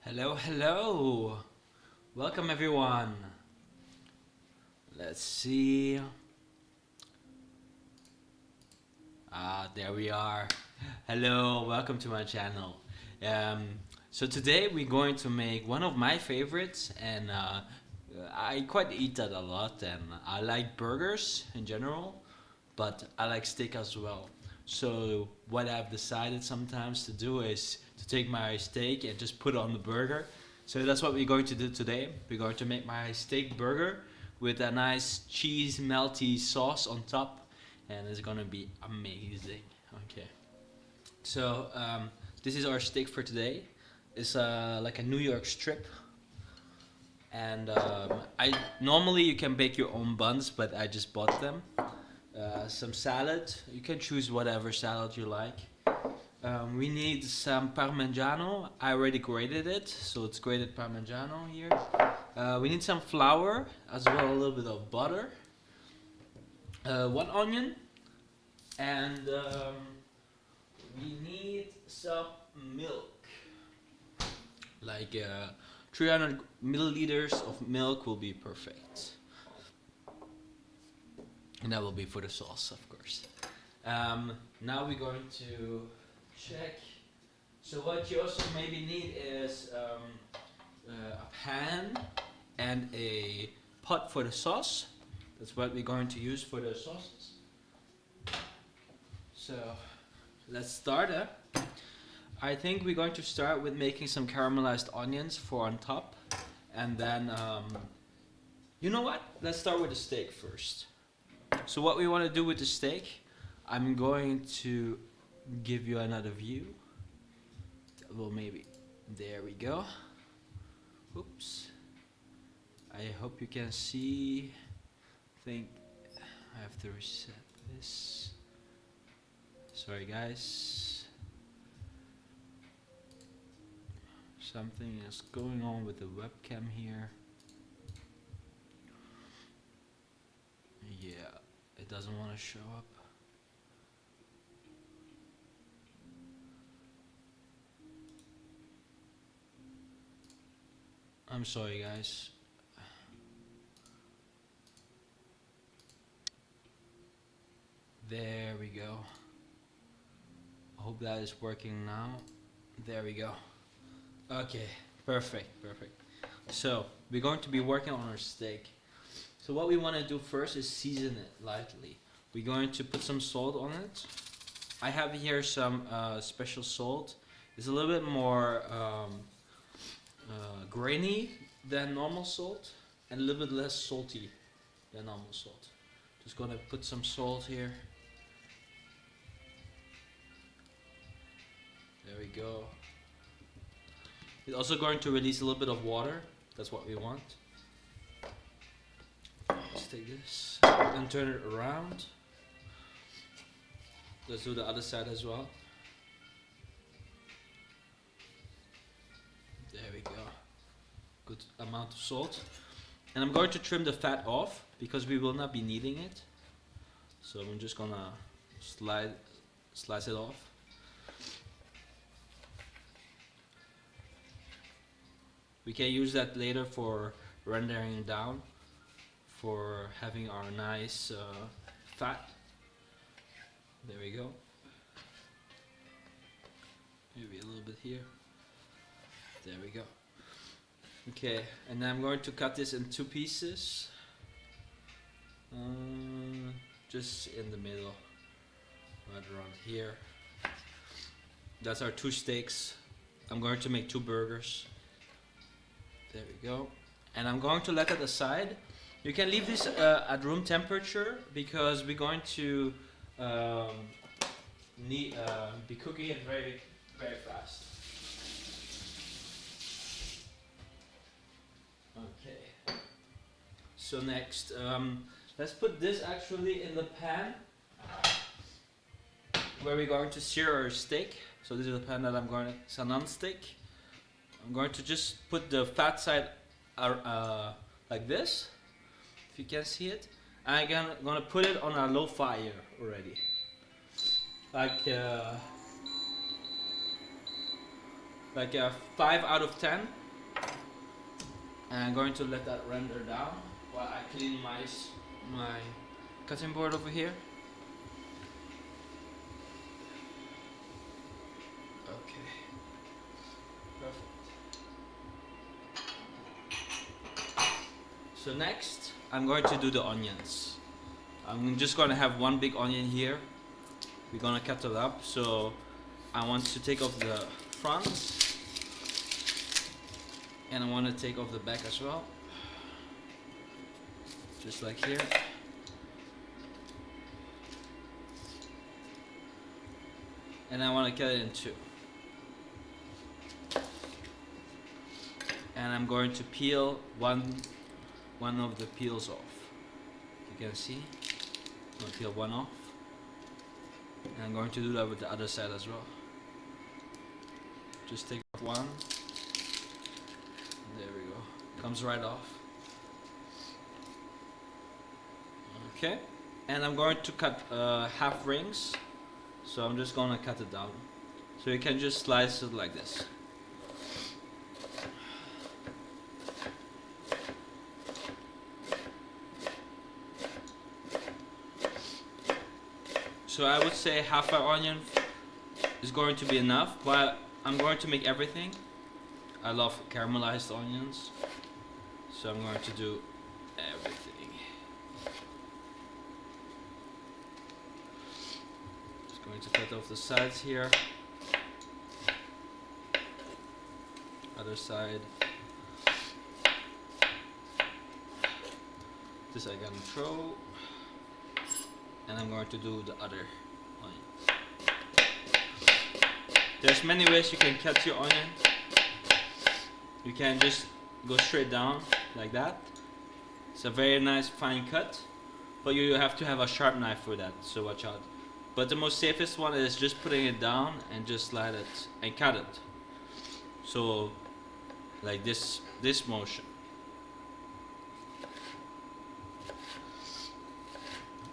Hello, hello. Welcome everyone. Let's see. There we are. Hello, welcome to my channel. So today we're going to make one of my favorites, and I quite eat that a lot, and I like burgers in general, but I like steak as well. So what I've decided sometimes to do is to take my steak and just put it on the burger. So that's what we're going to do today. We're going to make my steak burger with a nice cheese melty sauce on top, and it's gonna be amazing. Okay. So this is our steak for today. It's like a New York strip, and I normally you can bake your own buns, but I just bought them. Some salad. You can choose whatever salad you like. We need some Parmigiano. I already grated it, so it's grated Parmigiano here. We need some flour, as well a little bit of butter, one onion, and we need some milk. Like 300 milliliters of milk will be perfect. And that will be for the sauce, of course. Now we're going to check. So what you also maybe need is a pan and a pot for the sauce. That's what we're going to use for the sauces. So let's start. I think we're going to start with making some caramelized onions for on top. And then, you know what? Let's start with the steak first. So what we want to do with the steak, I'm going to give you another view. Well, maybe there we go. Oops. I hope you can see. I think I have to reset this. Sorry guys. Something is going on with the webcam here. Yeah, it doesn't want to show up. I'm sorry guys. There we go. I hope that is working now. There we go. Okay, perfect. So we're going to be working on our steak. So what we want to do first is season it lightly. We're going to put some salt on it. I have here some special salt. It's a little bit more grainy than normal salt, and a little bit less salty than normal salt. Just gonna put some salt here. There we go. It's also going to release a little bit of water. That's what we want. Let's take this and turn it around. Let's do the other side as well. There we go. Good amount of salt. And I'm going to trim the fat off because we will not be needing it. So I'm just gonna slice it off. We can use that later for rendering down, for having our nice fat. There we go. Maybe a little bit here. There we go. Okay, and then I'm going to cut this in two pieces. Just in the middle, right around here. That's our two steaks. I'm going to make two burgers. There we go. And I'm going to let it aside. You can leave this at room temperature because we're going to be cooking it very, very fast. Okay. So next, let's put this actually in the pan where we're going to sear our steak. So this is the pan that I'm going to, it's a non-stick. I'm going to just put the fat side like this, if you can see it. I'm gonna put it on a low fire already. Like like a 5 out of 10. And I'm going to let that render down while I clean my cutting board over here. Okay, perfect. So next, I'm going to do the onions. I'm just going to have one big onion here. We're going to cut it up. So I want to take off the front. And I want to take off the back as well. Just like here. And I want to cut it in two. And I'm going to peel one of the peels off. You can see. I'm going to peel one off. And I'm going to do that with the other side as well. Just take off one. There we go. Comes right off. Okay. And I'm going to cut half rings. So I'm just going to cut it down. So you can just slice it like this. So I would say half an onion is going to be enough, but I'm going to make everything. I love caramelized onions, so I'm going to do everything. Just going to cut off the sides here. Other side. This I can throw. And I'm going to do the other onion. There's many ways you can cut your onion. You can just go straight down like that. It's a very nice fine cut, but you have to have a sharp knife for that, so watch out. But the most safest one is just putting it down and just slide it and cut it. So like this motion.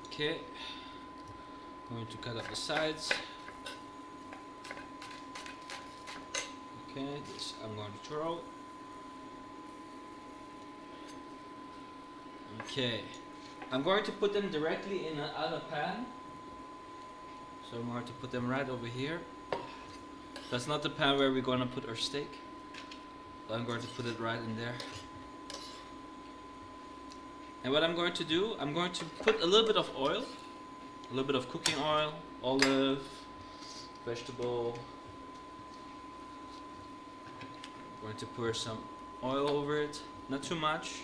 Okay, I'm going to cut up the sides. Okay, this I'm going to throw. Okay, I'm going to put them directly in another pan. So I'm going to put them right over here. That's not the pan where we're going to put our steak. I'm going to put it right in there. And what I'm going to do, I'm going to put a little bit of oil, a little bit of cooking oil, olive, vegetable. I'm going to pour some oil over it, not too much.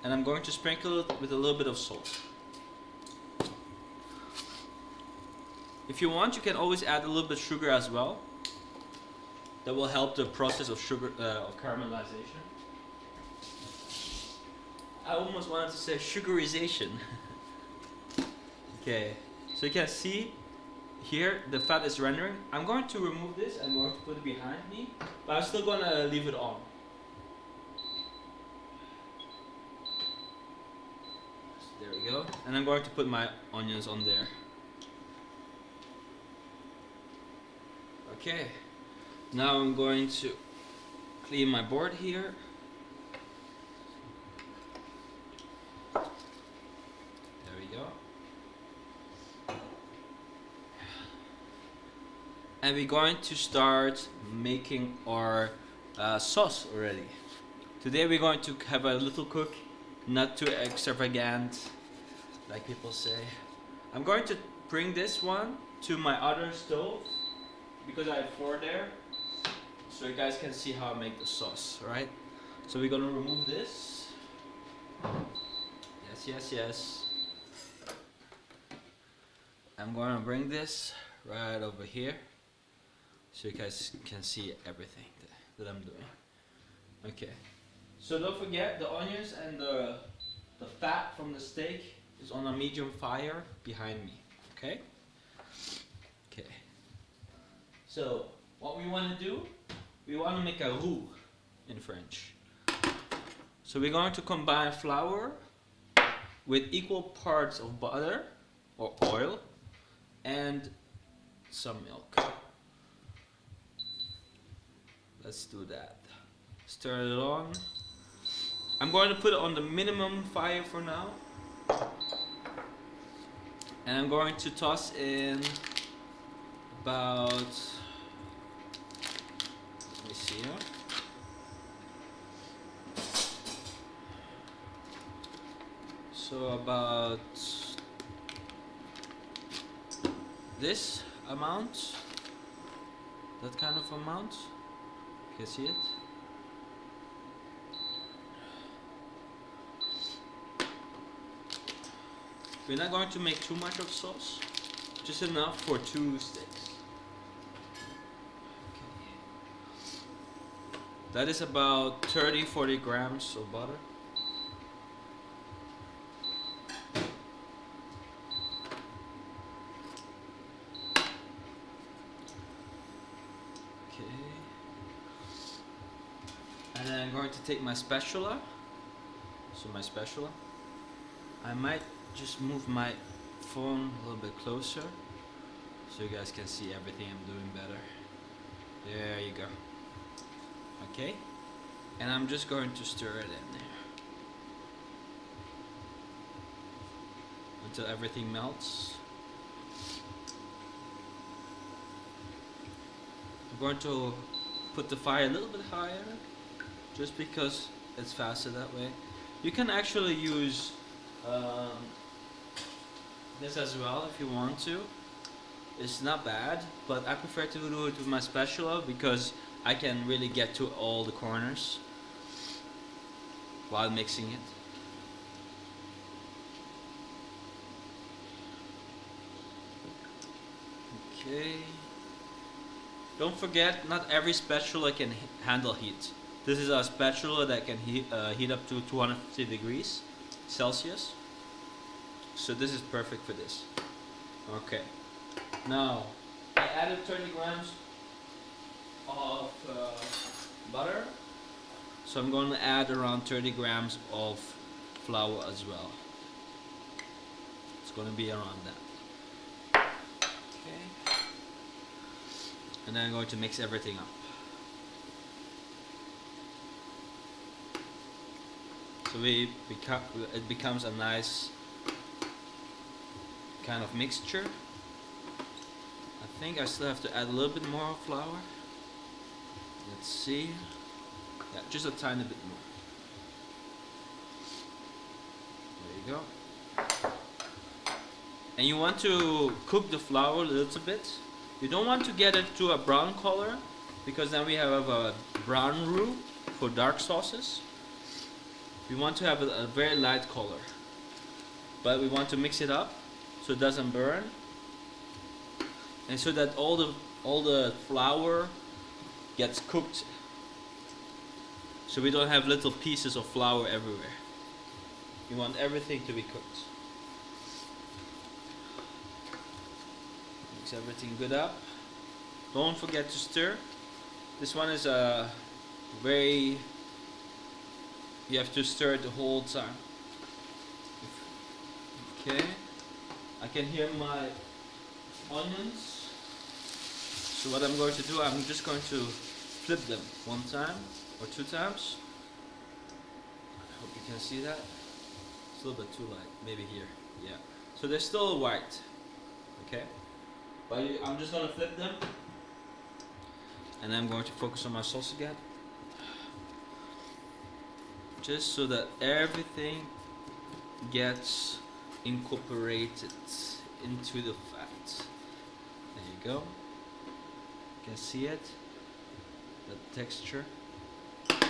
And I'm going to sprinkle it with a little bit of salt. If you want, you can always add a little bit of sugar as well. That will help the process of of caramelization. I almost wanted to say sugarization. Okay, so you can see here the fat is rendering. I'm going to remove this. I'm going to put it behind me, but I'm still going to leave it on. There we go. And I'm going to put my onions on there. Okay. Now I'm going to clean my board here. There we go. And we're going to start making our sauce already. Today we're going to have a little cook, not too extravagant, like people say. I'm going to bring this one to my other stove because I have 4 there, so you guys can see how I make the sauce, right? So we're gonna remove this. Yes, yes, yes. I'm gonna bring this right over here so you guys can see everything that I'm doing. Okay, so don't forget the onions and the fat from the steak is on a medium fire behind me, okay? Okay. So what we want to do, we want to make a roux in French. So we're going to combine flour with equal parts of butter or oil and some milk. Let's do that. Stir it on. I'm going to put it on the minimum fire for now. And I'm going to toss in about, let me see here. So about this amount, that kind of amount. You can see it. We're not going to make too much of sauce, just enough for 2 sticks. Okay. That is about 30-40 grams of butter. Okay. And then I'm going to take my spatula. So my spatula. I might just move my phone a little bit closer so you guys can see everything I'm doing better. There you go. Okay, and I'm just going to stir it in there until everything melts. I'm going to put the fire a little bit higher just because it's faster that way. You can actually use this as well if you want to. It's not bad, but I prefer to do it with my spatula because I can really get to all the corners while mixing it. Okay. Don't forget, not every spatula can handle heat. This is a spatula that can heat up to 250 degrees Celsius. So this is perfect for this. Okay. Now, I added 30 grams of butter. So I'm going to add around 30 grams of flour as well. It's going to be around that. Okay. And then I'm going to mix everything up. So it becomes a nice kind of mixture. I think I still have to add a little bit more flour. Let's see. Yeah, just a tiny bit more. There you go. And you want to cook the flour a little bit. You don't want to get it to a brown color because then we have a brown roux for dark sauces. We want to have a very light color, but we want to mix it up so it doesn't burn, and so that all the flour gets cooked, so we don't have little pieces of flour everywhere. You want everything to be cooked. Mix everything good up. Don't forget to stir. This one is a very, you have to stir it the whole time. Okay, I can hear my onions. So what I'm going to do, I'm just going to flip them 1 time or 2 times. I hope you can see that. It's a little bit too light, maybe here. Yeah. So they're still white. Okay. But I'm just going to flip them. And I'm going to focus on my sauce again. Just so that everything gets incorporated into the fat. There you go. You can see it, the texture. Okay,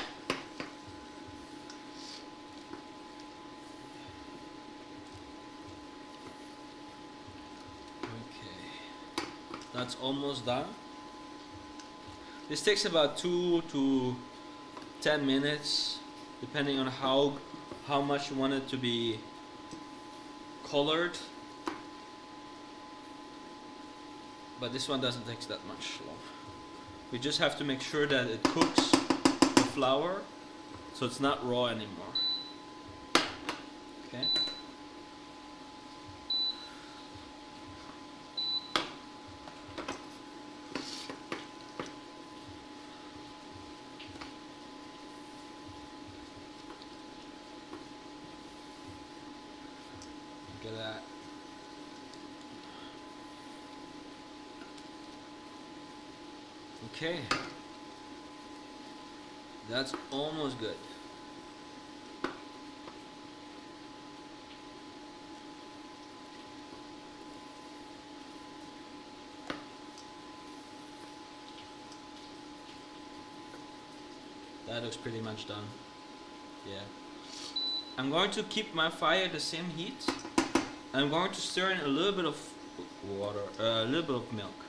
that's almost done. This takes about 2 to 10 minutes, depending on how much you want it to be colored. But this one doesn't take that much long. We just have to make sure that it cooks the flour so it's not raw anymore. Okay. Look at that. Okay, that's almost good. That looks pretty much done. Yeah. I'm going to keep my fire the same heat. I'm going to stir in a little bit of water, a little bit of milk.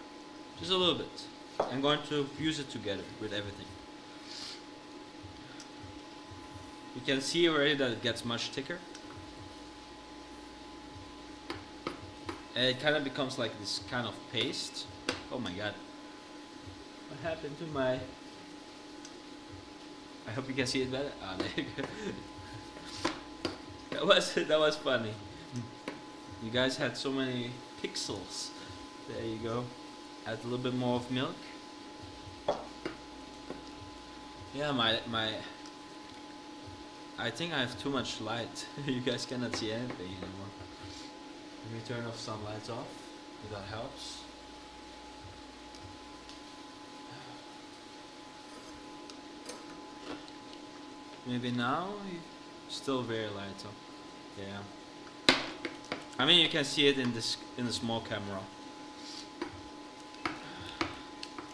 Just a little bit. I'm going to fuse it together with everything. You can see already that it gets much thicker. And it kind of becomes like this kind of paste. Oh my god. What happened to my... I hope you can see it better. Ah, there you go. That was funny. You guys had so many pixels. There you go. Add a little bit more of milk. Yeah, I think I have too much light. You guys cannot see anything anymore. Let me turn off some lights off, if that helps. Maybe now, still very light. So yeah. I mean, you can see it in the small camera.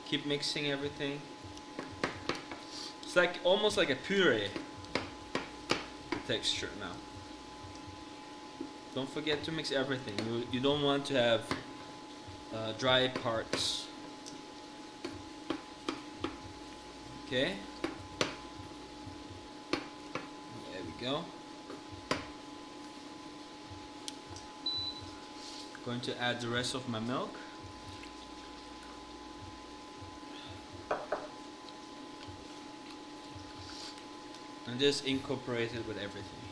Keep mixing everything. It's like almost like a puree texture now. Don't forget to mix everything. You don't want to have dry parts. Okay. There we go. Going to add the rest of my milk. And just incorporate it with everything.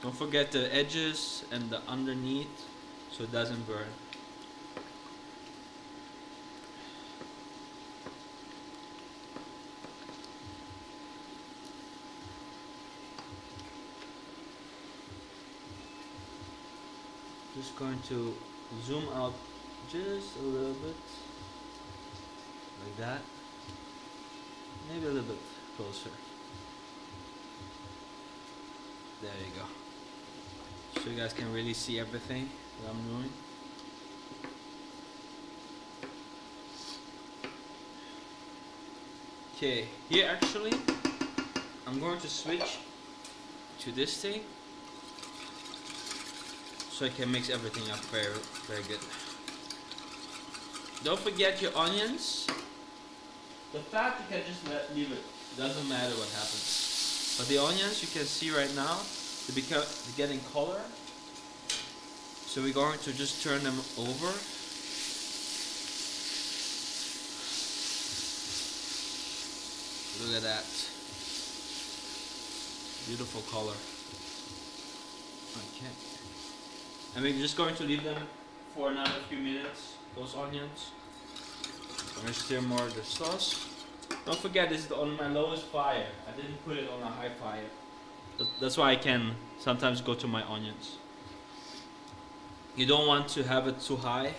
Don't forget the edges and the underneath so it doesn't burn. Just going to zoom out just a little bit. Like that. Maybe a little bit closer. There you go. So you guys can really see everything that I'm doing. Okay, here actually I'm going to switch to this thing so I can mix everything up very, very good. Don't forget your onions. The fat you can just leave it. Doesn't matter what happens. But the onions you can see right now, they're getting color. So we're going to just turn them over. Look at that. Beautiful color. Okay. And we're just going to leave them for another few minutes, those onions. I'm going to stir more of the sauce. Don't forget, this is on my lowest fire. I didn't put it on a high fire. That's why I can sometimes go to my onions. You don't want to have it too high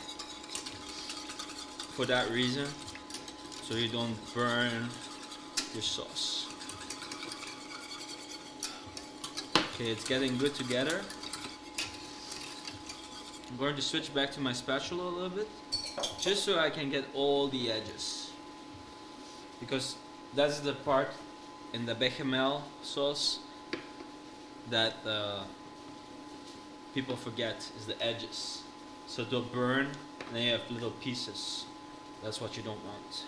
for that reason, so you don't burn your sauce. Okay, it's getting good together. I'm going to switch back to my spatula a little bit, just so I can get all the edges. Because that's the part in the bechamel sauce that people forget, is the edges. So they'll burn and then you have little pieces. That's what you don't want.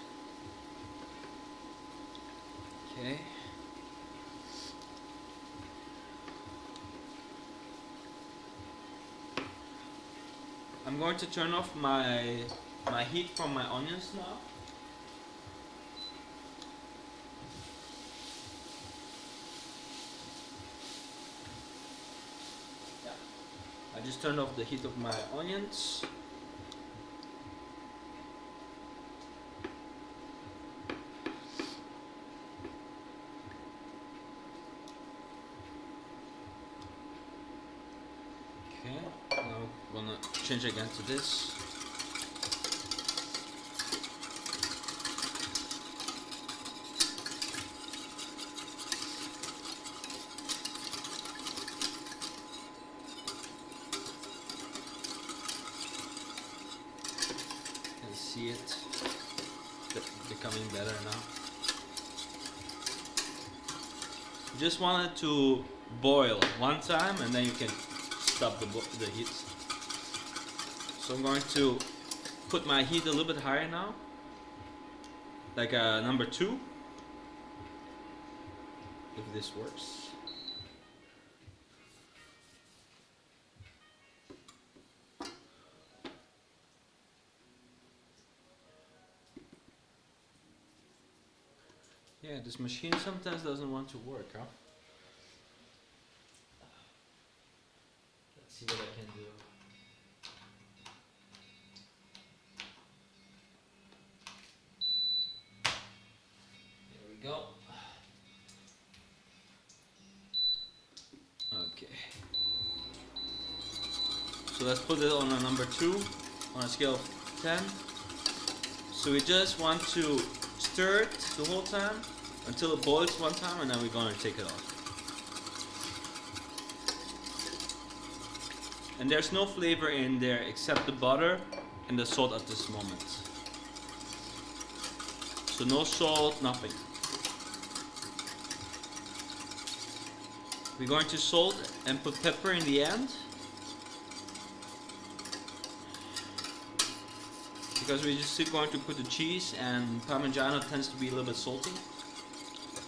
Okay. I'm going to turn off my heat from my onions now. Yeah. I just turned off the heat of my onions. gonna change again to this. You can see it becoming better now. Just want it to boil one time and then you can stop the heat. So I'm going to put my heat a little bit higher now, like number 2, if this works. Yeah, this machine sometimes doesn't want to work, huh? Let's see what I can do. There we go. Okay. So let's put it on a number 2 on a scale of 10. So we just want to stir it the whole time until it boils one time, and then we're going to take it off. And there's no flavor in there except the butter and the salt at this moment. So no salt, nothing. We're going to salt and put pepper in the end, because we're just going to put the cheese, and Parmigiano tends to be a little bit salty,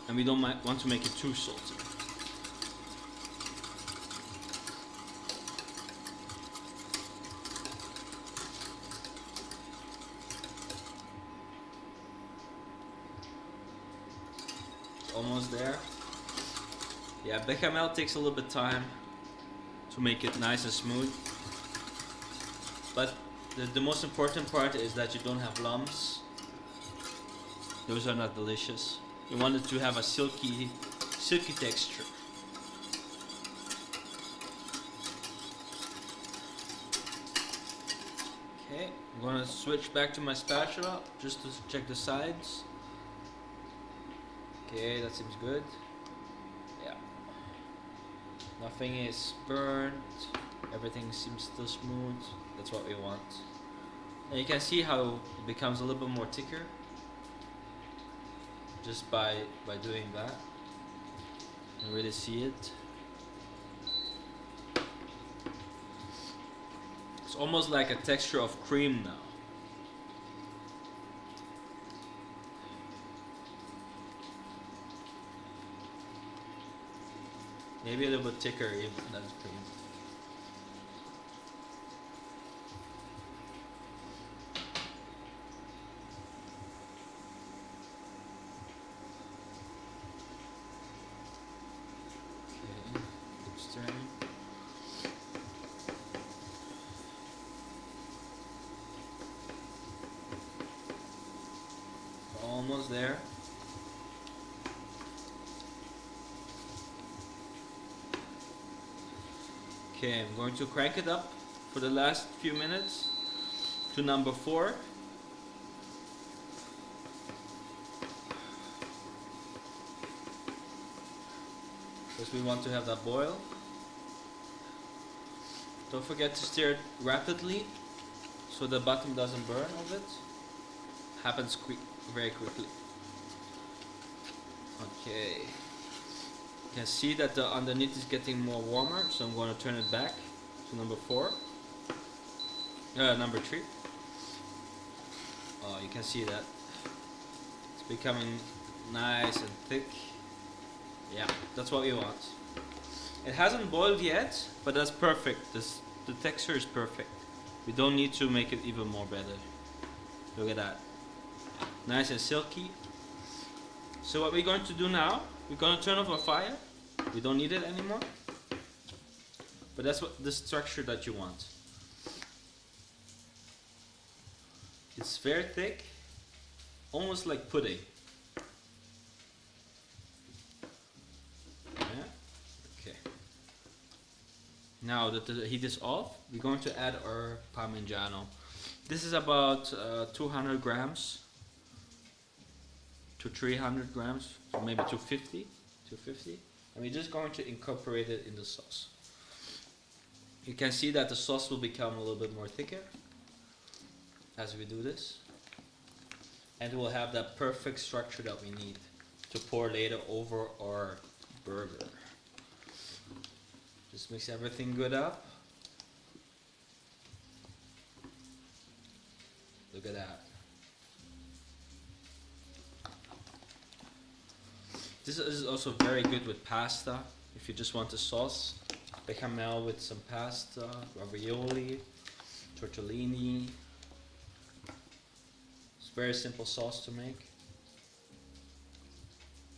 and we don't want to make it too salty. It's almost there. Yeah, bechamel takes a little bit of time to make it nice and smooth, but the most important part is that you don't have lumps. Those are not delicious. You want it to have a silky texture. Okay, I'm gonna switch back to my spatula just to check the sides. Okay, that seems good. Yeah. Nothing is burnt. Everything seems still smooth. That's what we want. And you can see how it becomes a little bit more thicker just by doing that. You can really see it. It's almost like a texture of cream now. Maybe a little bit thicker even than cream. Almost there. Okay, I'm going to crank it up for the last few minutes to number 4. Because we want to have that boil. Don't forget to stir it rapidly so the bottom doesn't burn of it. Happens very quickly. Okay. You can see that the underneath is getting more warmer, so I'm going to turn it back to number 4. Number 3. Oh, you can see that. It's becoming nice and thick. Yeah, that's what we want. It hasn't boiled yet, but that's perfect. The texture is perfect. We don't need to make it even more better. Look at that. Nice and silky. So what we're going to do now, we're going to turn off our fire. We don't need it anymore. But that's what the structure that you want. It's very thick, almost like pudding. Yeah. Okay. Now that the heat is off, we're going to add our Parmigiano. This is about 200 grams to 300 grams, so maybe 250, 250. And we're just going to incorporate it in the sauce. You can see that the sauce will become a little bit more thicker as we do this. And we'll have that perfect structure that we need to pour later over our burger. Just mix everything good up. Look at that. This is also very good with pasta. If you just want the sauce, bechamel with some pasta, ravioli, tortellini. It's a very simple sauce to make.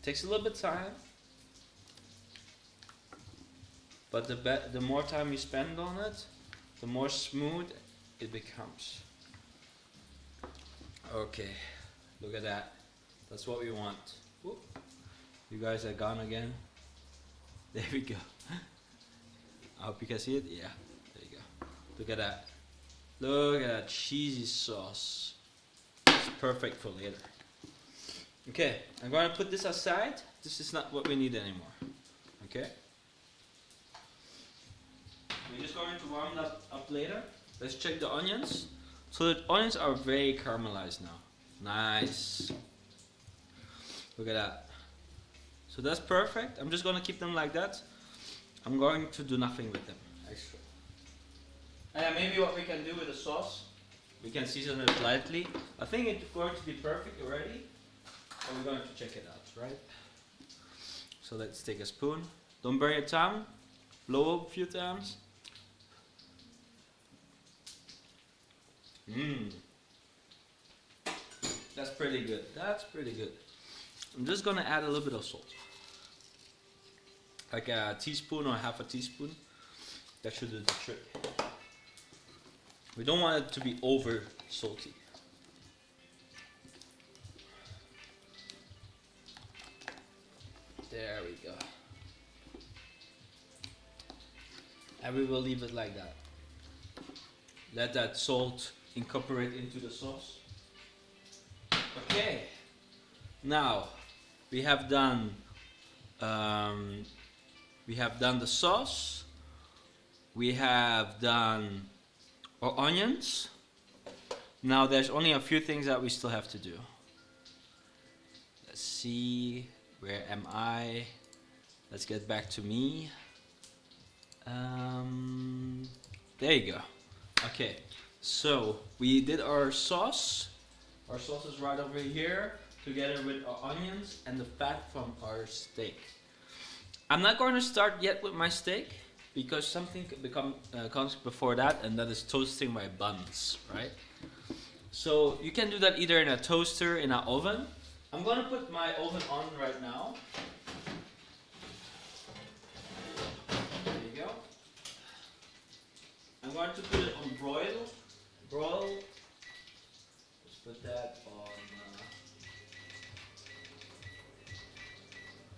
Takes a little bit of time, but the more time you spend on it, the more smooth it becomes. Okay, look at that. That's what we want. Whoop. You guys are gone again. There we go. I hope you can see it. Yeah, there you go. Look at that. Look at that cheesy sauce. It's perfect for later. Okay, I'm going to put this aside. This is not what we need anymore. Okay? We're just going to warm that up later. Let's check the onions. So the onions are very caramelized now. Nice. Look at that. So that's perfect. I'm just going to keep them like that. I'm going to do nothing with them extra. And maybe what we can do with the sauce, we can season it lightly. I think it's going to be perfect already. But we're going to check it out, right? So let's take a spoon. Don't burn your tongue. Blow up a few times. Mmm. That's pretty good. That's pretty good. I'm just gonna add a little bit of salt. Like a teaspoon or half a teaspoon. That should do the trick. We don't want it to be over salty. There we go. And we will leave it like that. Let that salt incorporate into the sauce. Okay. Now we have done the sauce. We have done our onions. Now there's only a few things that we still have to do. Let's see. Where am I? Let's get back to me. There you go. Okay, so we did our sauce. Our sauce is right over here, together with our onions and the fat from our steak. I'm not going to start yet with my steak because something comes before that, and that is toasting my buns, right? So you can do that either in a toaster, in an oven. I'm going to put my oven on right now. There you go. I'm going to put it on broil. Let's put that on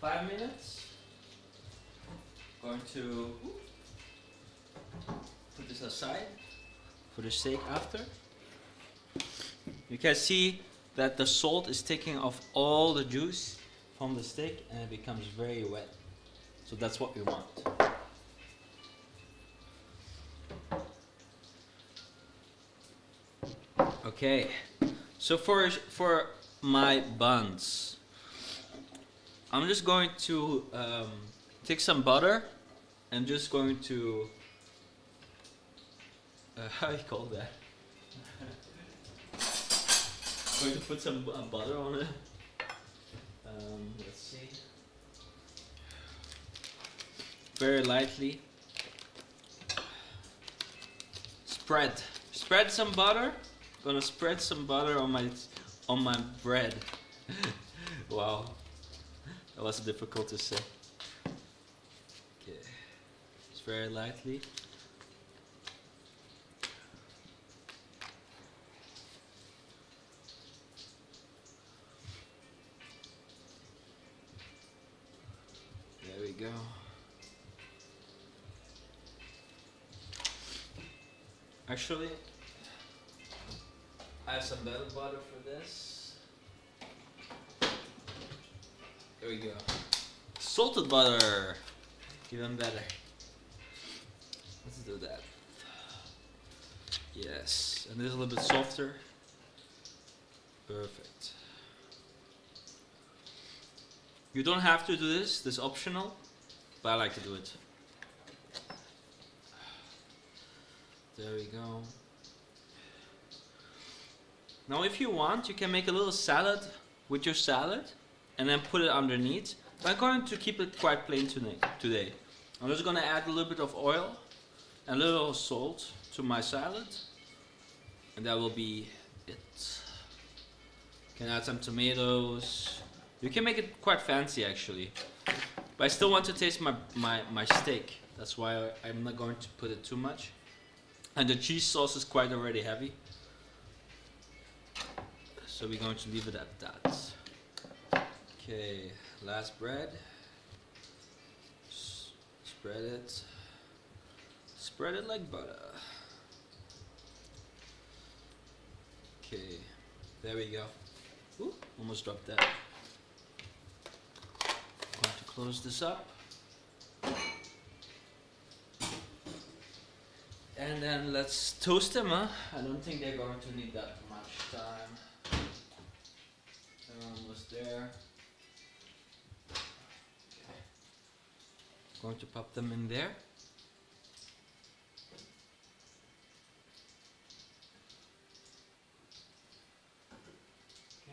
5 minutes. Going to put this aside for the steak after. You can see that the salt is taking off all the juice from the steak and it becomes very wet. So that's what we want. Okay, so for my buns, I'm just going to take some butter and just going to how do you call that? Going to put some butter on it. Let's see. Very lightly. Spread some butter. Gonna spread some butter on my bread. Wow, that was difficult to say. Okay, just very lightly. There we go. Actually, I have some better butter for this. There we go. Salted butter, even better. Let's do that. Yes, and this is a little bit softer. Perfect. You don't have to do this is optional, but I like to do it. There we go. Now if you want, you can make a little salad with your salad and then put it underneath. But I'm going to keep it quite plain today. I'm just going to add a little bit of oil and a little salt to my salad, and that will be it. You can add some tomatoes. You can make it quite fancy actually. But I still want to taste my steak. That's why I'm not going to put it too much. And the cheese sauce is quite already heavy. So we're going to leave it at that. Okay, last bread. Spread it. Spread it like butter. Okay, there we go. Ooh, almost dropped that. Going to close this up. And then let's toast them, huh? I don't think they're going to need that much time. They're almost there. Okay. Going to pop them in there.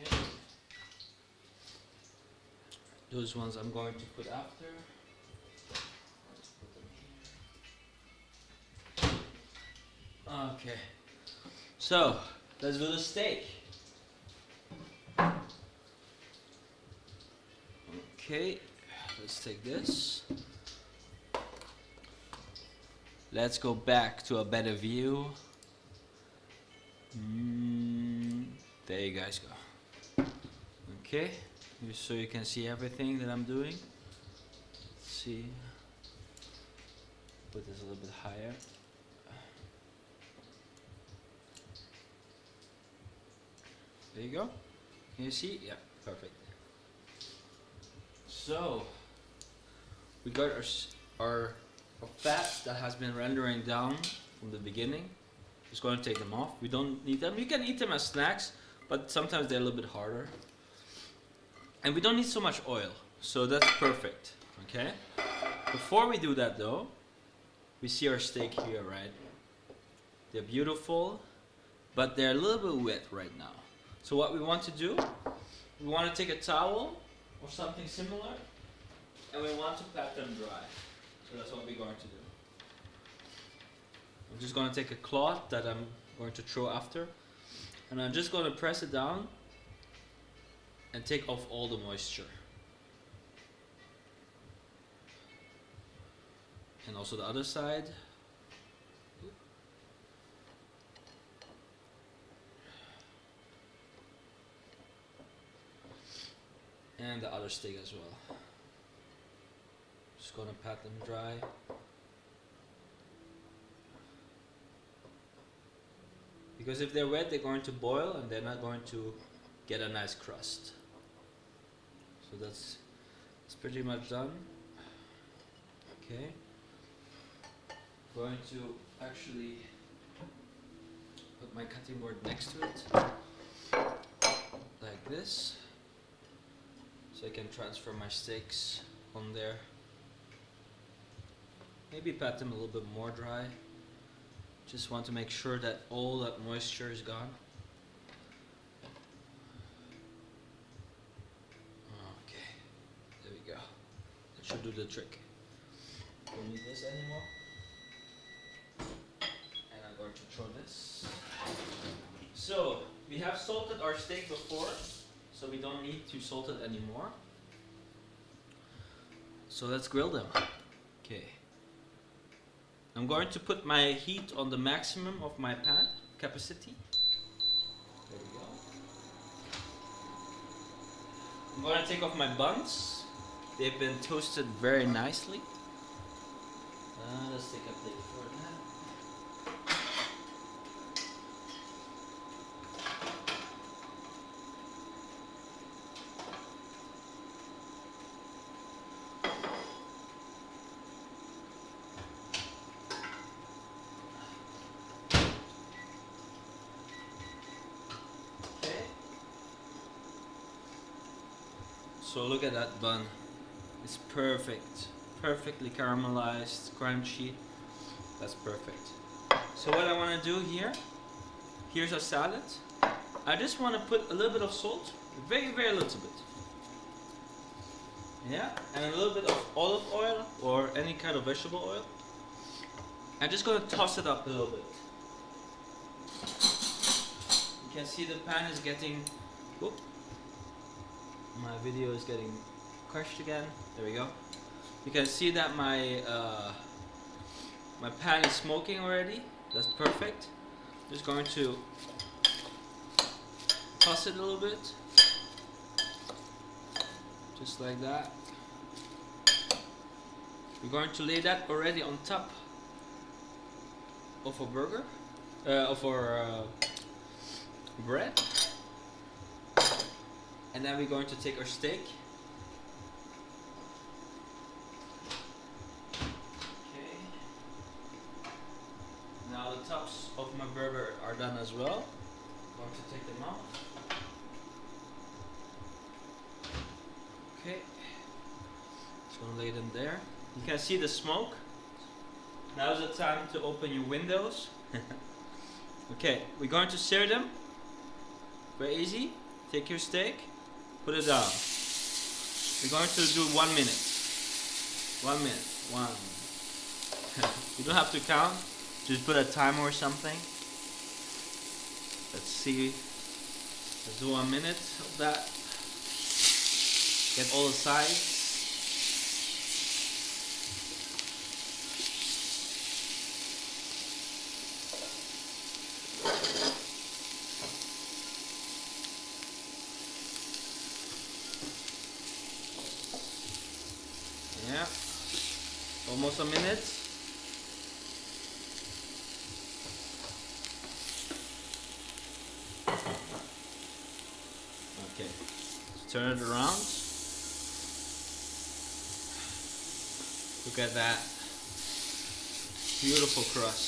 Okay. Those ones I'm going to put after. Okay, so let's do the steak. Okay, let's take this. Let's go back to a better view. There you guys go. Okay, so you can see everything that I'm doing. Let's see. Put this a little bit higher. There you go. Can you see? Yeah, perfect. So we got our fat that has been rendering down from the beginning. Just going to take them off. We don't need them. You can eat them as snacks, but sometimes they're a little bit harder. And we don't need so much oil, so that's perfect. Okay. Before we do that though, we see our steak here, right? They're beautiful, but they're a little bit wet right now. So what we want to do, we want to take a towel or something similar, and we want to pat them dry. So that's what we're going to do. I'm just going to take a cloth that I'm going to throw after, and I'm just going to press it down and take off all the moisture. And also the other side. And the other steak as well. Just gonna pat them dry. Because if they're wet, they're going to boil and they're not going to get a nice crust. So that's pretty much done. Okay. Going to actually put my cutting board next to it, like this. So I can transfer my steaks on there. Maybe pat them a little bit more dry. Just want to make sure that all that moisture is gone. Okay, there we go. That should do the trick. Don't need this anymore. And I'm going to throw this. So we have salted our steak before, so we don't need to salt it anymore. So let's grill them. Okay. I'm going to put my heat on the maximum of my pan capacity. There we go. I'm going to take off my buns. They've been toasted very nicely. Let's take a plate for that. Okay. So look at that bun. It's perfect. Perfectly caramelized, crunchy. That's perfect. So what I want to do here, here's our salad. I just want to put a little bit of salt, very little bit. Yeah, and a little bit of olive oil or any kind of vegetable oil. I'm just going to toss it up a little bit. You can see the pan is getting, whoop, my video is getting crushed again. There we go. You can see that my my pan is smoking already. That's perfect. Just going to toss it a little bit, just like that. We're going to lay that already on top of our burger, of our bread, and then we're going to take our steak. Okay. Now the tops of my burger are done as well. I'm going to take them off. Okay. Just gonna lay them there. You can see the smoke. Now's the time to open your windows. Okay, we're going to sear them. Very easy. Take your steak, put it down. We're going to do 1 minute. 1 minute. One. You don't have to count. Just put a timer or something. Let's see. Let's do 1 minute of that. Get all the sides. Yeah, almost a minute. Okay, let's turn it around. Look at that beautiful crust.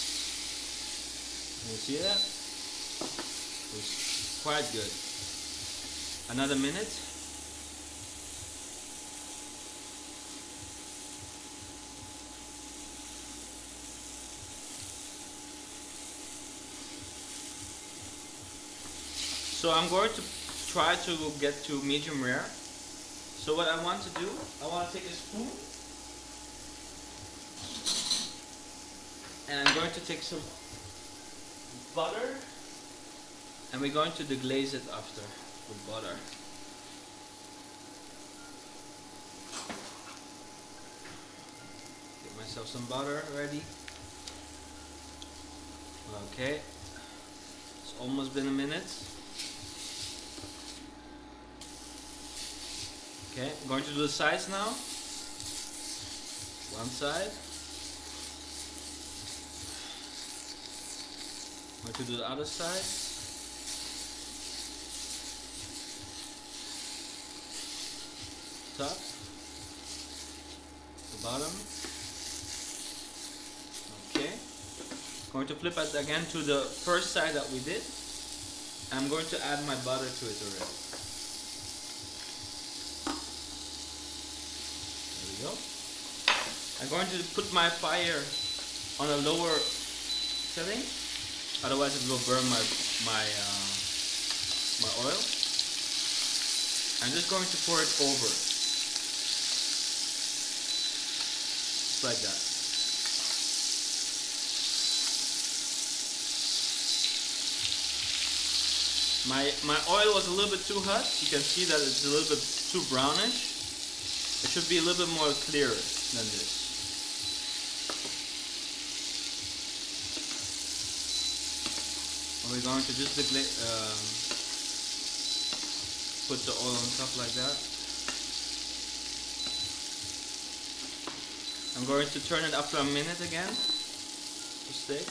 Can you see that? It's quite good. Another minute. So I'm going to try to get to medium rare. So what I want to do, I want to take a spoon and I'm going to take some butter and we're going to deglaze it after with butter. Get myself some butter ready. Okay, it's almost been a minute. Okay, I'm going to do the sides now. One side. I'm going to do the other side. Top. The bottom. Okay. Going to flip it again to the first side that we did. I'm going to add my butter to it already. Go. I'm going to put my fire on a lower setting, otherwise it will burn my oil. I'm just going to pour it over, just like that. My oil was a little bit too hot. You can see that it's a little bit too brownish. It should be a little bit more clearer than this. And we're going to just put the oil on top like that. I'm going to turn it after a minute again. The steak.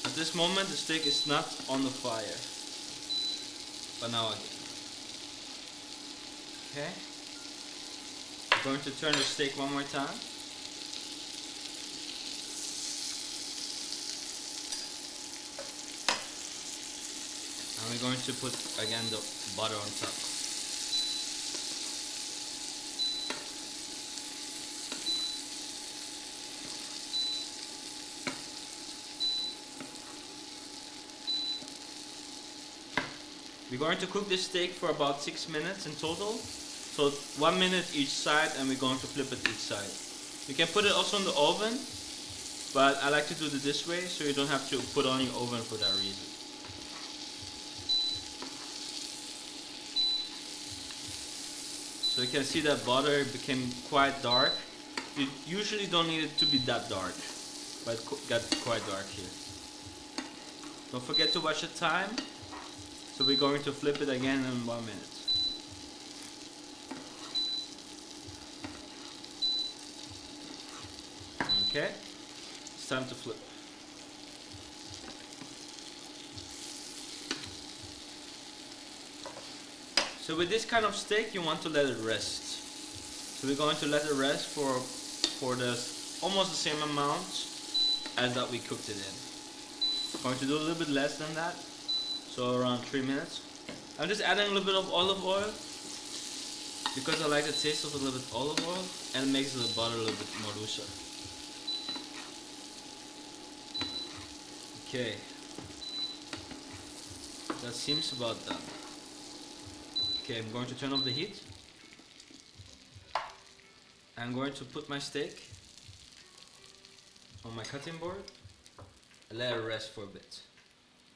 At this moment the steak is not on the fire. But now again. Okay. Going to turn the steak one more time. And we're going to put again the butter on top. We're going to cook this steak for about 6 minutes in total. So 1 minute each side, and we're going to flip it each side. You can put it also in the oven, but I like to do it this way so you don't have to put on your oven for that reason. So you can see that butter became quite dark. You usually don't need it to be that dark, but it got quite dark here. Don't forget to watch the time. So we're going to flip it again in 1 minute. Okay, it's time to flip. So with this kind of steak, you want to let it rest. So we're going to let it rest for almost the same amount as that we cooked it in. I'm going to do a little bit less than that, so around 3 minutes. I'm just adding a little bit of olive oil because I like the taste of a little bit of olive oil, and it makes the butter a little bit more looser. Okay, that seems about done. Okay, I'm going to turn off the heat. I'm going to put my steak on my cutting board and let it rest for a bit,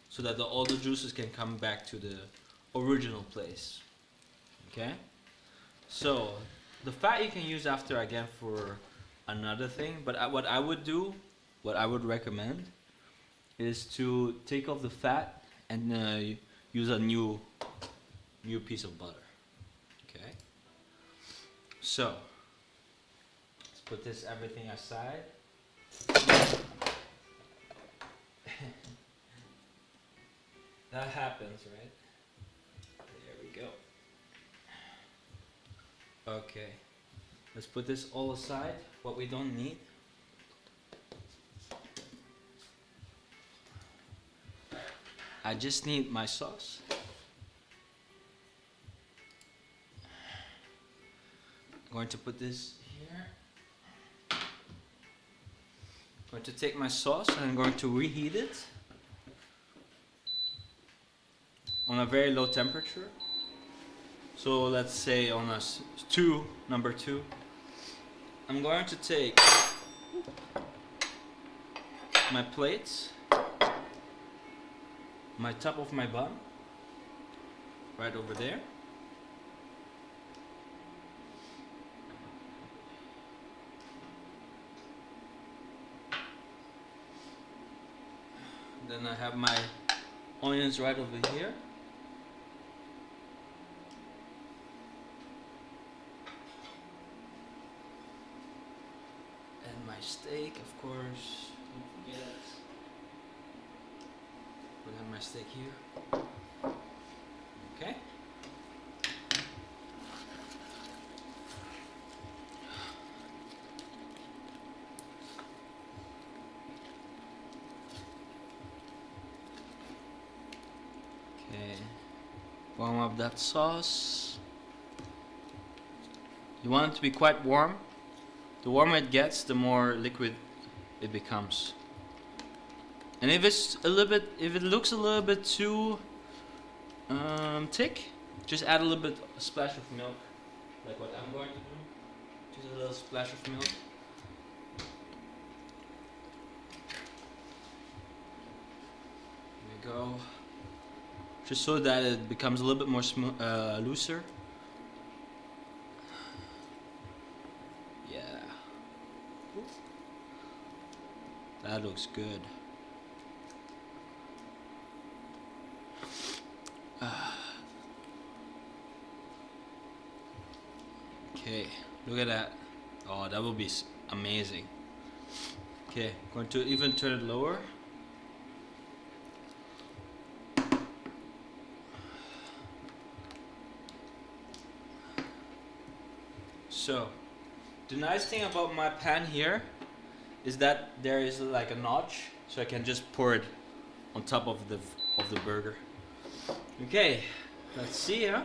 so that all the juices can come back to the original place. Okay, so the fat you can use after again for another thing, but what I would recommend is to take off the fat and use a new piece of butter. Okay, so let's put this everything aside. That happens, right? There we go. Okay, let's put this all aside, what we don't need. I just need my sauce. I'm going to put this here. I'm going to take my sauce and I'm going to reheat it on a very low temperature. So let's say on a number 2. I'm going to take my plates, my top of my bun, right over there. Then I have my onions right over here. And my steak, of course. Don't forget. Put in my steak here. Okay. Okay. Warm up that sauce. You want it to be quite warm. The warmer it gets, the more liquid it becomes. And if it looks a little bit too thick, just add a little bit, a splash of milk, like what I'm going to do. Just a little splash of milk. There we go. Just so that it becomes a little bit more looser. Yeah. That looks good. Okay, look at that. Oh, that will be amazing. Okay, going to even turn it lower. So, The nice thing about my pan here is that there is like a notch, so I can just pour it on top of the burger. Okay, let's see, huh?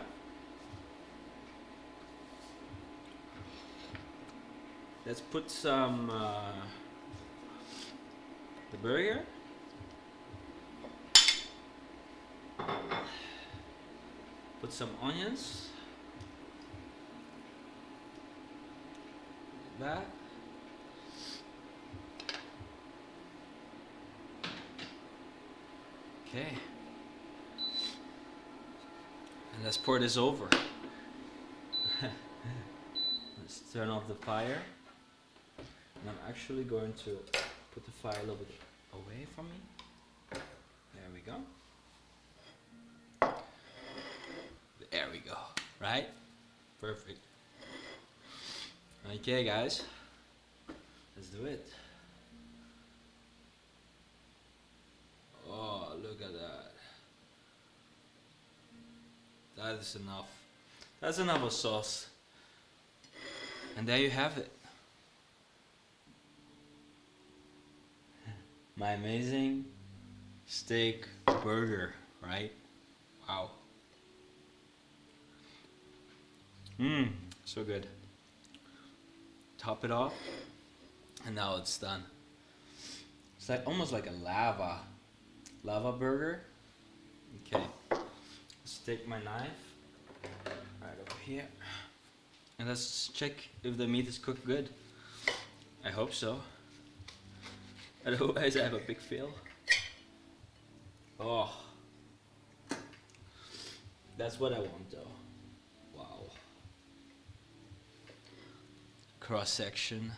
Let's put some the burger. Put some onions. That. Okay. And let's pour this over. Let's turn off the fire. And I'm actually going to put the fire a little bit away from me. There we go. There we go. Right? Perfect. Okay, guys. Let's do it. Oh, look at that. That is enough. That's enough of sauce. And there you have it. My amazing steak burger, right? Wow. So good. Top it off, and now it's done. It's like almost like a lava burger. Okay, let's take my knife right over here, and let's check if the meat is cooked good. I hope so. Otherwise, I have a big fail. Oh, that's what I want, though. Wow. Cross section.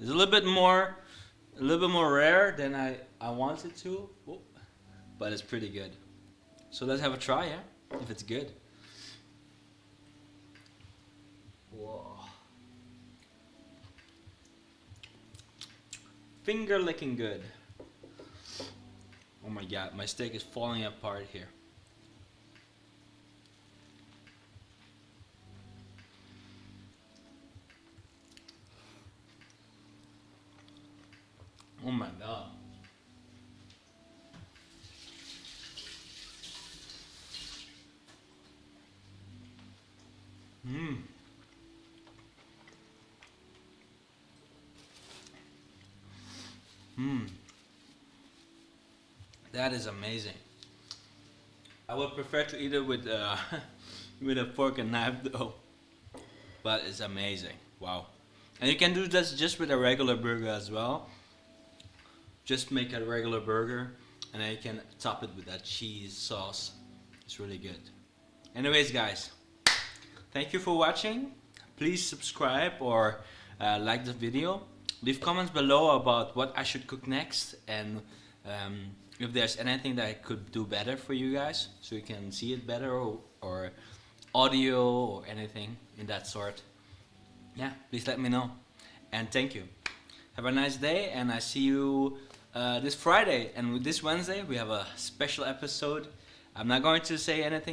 It's a little bit more rare than I wanted to, but it's pretty good. So let's have a try, yeah? If it's good. Whoa. Finger licking good. Oh my god, my steak is falling apart here. Oh my god. That is amazing. I would prefer to eat it with with a fork and knife though. But it's amazing. Wow. And you can do this just with a regular burger as well. Just make a regular burger and then you can top it with that cheese sauce. It's really good. Anyways, guys, thank you for watching. Please subscribe or like the video. Leave comments below about what I should cook next, and if there's anything that I could do better for you guys so you can see it better, or audio or anything in that sort. Yeah, please let me know. And thank you. Have a nice day, and I see you this Friday, and this Wednesday we have a special episode. I'm not going to say anything